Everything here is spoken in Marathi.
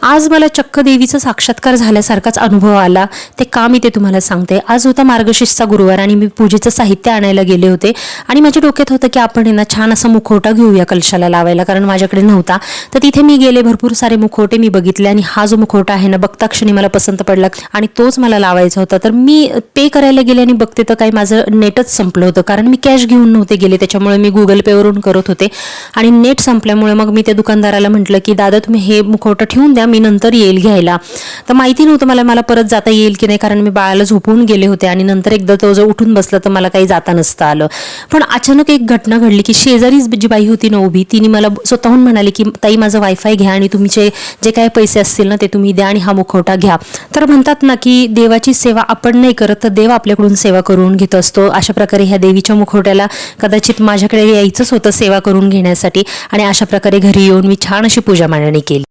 आज मला चक्क देवीचा साक्षात्कार झाल्यासारखाच अनुभव आला. ते का मी ते तुम्हाला सांगते. आज होता मार्गशीर्षचा गुरुवार आणि मी पूजेचं साहित्य आणायला गेले होते आणि माझ्या डोक्यात होतं की आपण ना छान असा मुखवटा घेऊया कलशाला लावायला, कारण माझ्याकडे नव्हता. तर तिथे मी गेले, भरपूर सारे मुखवटे मी बघितले आणि हा जो मुखवटा आहे ना, बघता क्षणी मला पसंत पडला आणि तोच मला लावायचा होता. तर मी पे करायला गेले आणि बघते तर काही माझं नेटच संपलं होतं, कारण मी कॅश घेऊन नव्हते गेले. त्याच्यामुळे मी गुगल पेवरून करत होते आणि नेट संपल्यामुळे मग मी त्या दुकानदाराला म्हटलं की दादा तुम्ही हे मुखवटा ठेवून द्या, मी नंतर येईल घ्यायला. तर माहिती नव्हतं मला परत जाता येईल की नाही, कारण मी बाळाला झोपून गेले होते आणि नंतर एकदा तो जो उठून बसला तर मला काही जाता नसतं आलं. पण अचानक एक घटना घडली की शेजारीच जी बाई होती ना उभी, तिने मला स्वतःहून म्हणाली की ताई माझं वायफाय घ्या आणि तुमचे जे काही पैसे असतील ना ते तुम्ही द्या आणि हा मुखवटा घ्या. तर म्हणतात ना की देवाची सेवा आपण नाही करत तर देव आपल्याकडून सेवा करून घेत असतो. अशा प्रकारे ह्या देवीच्या मुखवट्याला कदाचित माझ्याकडे यायचंच होतं सेवा करून घेण्यासाठी आणि अशा प्रकारे घरी येऊन मी छान अशी पूजा मांडणी केली.